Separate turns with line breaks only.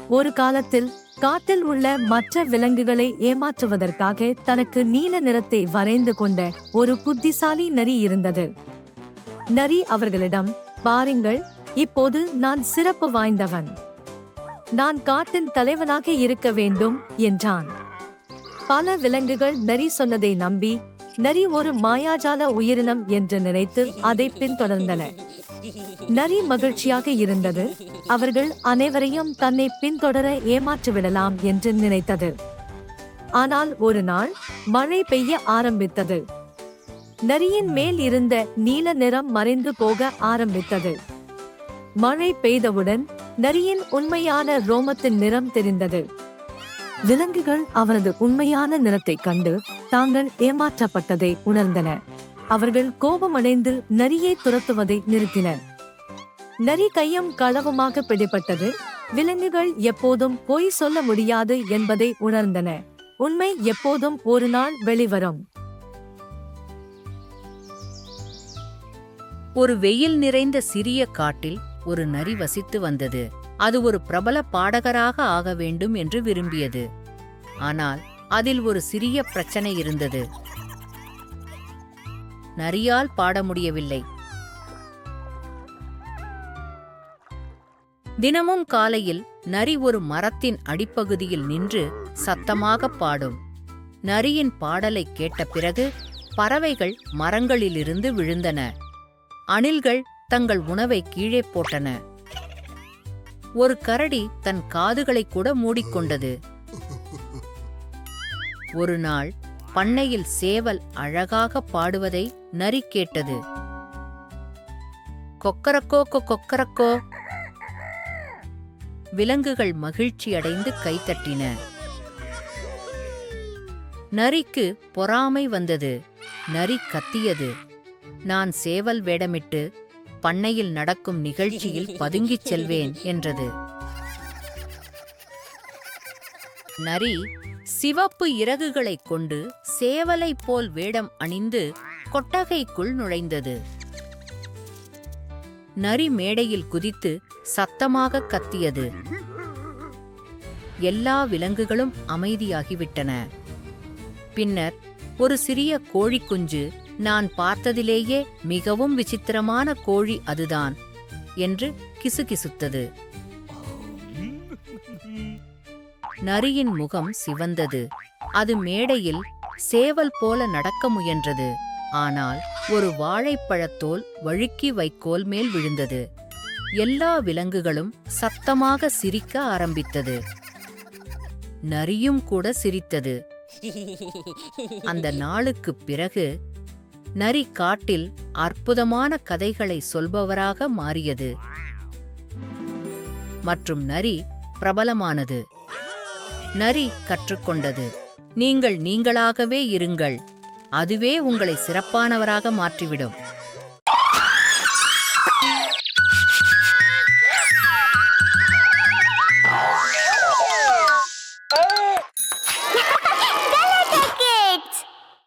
ஒரு காலத்தில் காட்டில் உள்ள மற்ற விலங்குகளை ஏமாற்றுவதற்காக தனக்கு நீல நிறத்தை வரைந்து கொண்ட ஒரு புத்திசாலி நரி இருந்தது. நரி அவர்களிடம், பாருங்கள், இப்போது நான் சிறப்பு வாய்ந்தவன். நான் காட்டின் தலைவனாக இருக்க வேண்டும் என்றான். பல விலங்குகள் நரி சொன்னதை நம்பி, நரி ஒரு மாயாஜால உயிரினம் என்று நினைத்து அதை பின்தொடர்ந்தன. நரி மகிழ்ச்சியாக இருந்தது. அவர்கள் அனைவரையும் தன்னை பின்தொடர ஏமாற்றிவிடலாம் என்று நினைத்தது. ஆனால் ஒரு நாள் மழை பெய்ய ஆரம்பித்தது. நரியின் மேல் இருந்த நீல நிறம் மறைந்து போக ஆரம்பித்தது. மழை பெய்தவுடன் நரியின் உண்மையான ரோமத்தின் நிறம் தெரிந்தது. விலங்குகள் அவரது உண்மையான நிறத்தை கண்டு தாங்கள் ஏமாற்றப்பட்டதை உணர்ந்தன. அவர்கள் கோபமடைந்து நரியை துரத்துவதை நிறுத்தினர். நரி கையும் களவுமாக பிடிபட்டது. விலங்குகள் எப்போதும் பொய் சொல்ல முடியாது என்பதை உணர்ந்தன. உண்மை எப்போதும் ஒரு நாள் வெளிவரும்.
ஒரு வெயில் நிறைந்த சிறிய காட்டில் ஒரு நரி வசித்து வந்தது. அது ஒரு பிரபல பாடகராக ஆக வேண்டும் என்று விரும்பியது. ஆனால் அதில் ஒரு சிறிய பிரச்சனை இருந்தது. நரியால் பாட முடியவில்லை. தினமும் காலையில் நரி ஒரு மரத்தின் அடிப்பகுதியில் நின்று சத்தமாக பாடும். நரியின் பாடலை கேட்ட பிறகு பறவைகள் மரங்களிலிருந்து விழுந்தன. அணில்கள் தங்கள் உணவை கீழே போட்டன. ஒரு கரடி தன் காதுகளை கூட மூடிக்கொண்டது. ஒரு நாள் பண்ணையில் சேவல் அழகாக பாடுவதை நரி கேட்டது. கொக்கரக்கோ கொக்கரக்கோ. விலங்குகள் மகிழ்ச்சியடைந்து கைத்தட்டின. நரிக்கு பொறாமை வந்தது. நரி கத்தியது, நான் சேவல் வேடமிட்டு பண்ணையில் நடக்கும் நிகழ்ச்சியில் பதுங்கிச் செல்வேன் என்றது. நரி சிவப்பு இறகுகளைக் கொண்டு சேவலைப் போல் வேடம் அணிந்து கொட்டகைக்குள் நுழைந்தது. நரி மேடையில் குதித்து சத்தமாக கத்தியது. எல்லா விலங்குகளும் அமைதியாகிவிட்டன. பின்னர் ஒரு சிறிய கோழிக்குஞ்சு, நான் பார்த்ததிலேயே மிகவும் விசித்திரமான கோழி அதுதான் என்று கிசுகிசுத்தது. நரியின் முகம் சிவந்தது. அது மேடையில் சேவல் போல நடக்க முயன்றது. ஆனால் ஒரு வாழைப்பழத்தோல் வழுக்கி வைக்கோல் மேல் விழுந்தது. எல்லா விலங்குகளும் சத்தமாக சிரிக்க ஆரம்பித்தது. நரியும் கூட சிரித்தது. அந்த நாளுக்குப் பிறகு நரி காட்டில் அற்புதமான கதைகளை சொல்பவராக மாறியது. மற்றும் நரி பிரபலமானது. நரி கற்றுக்கொண்டது, நீங்கள் நீங்களாகவே இருங்கள், அதுவே உங்களை சிறப்பானவராக மாற்றிவிடும்.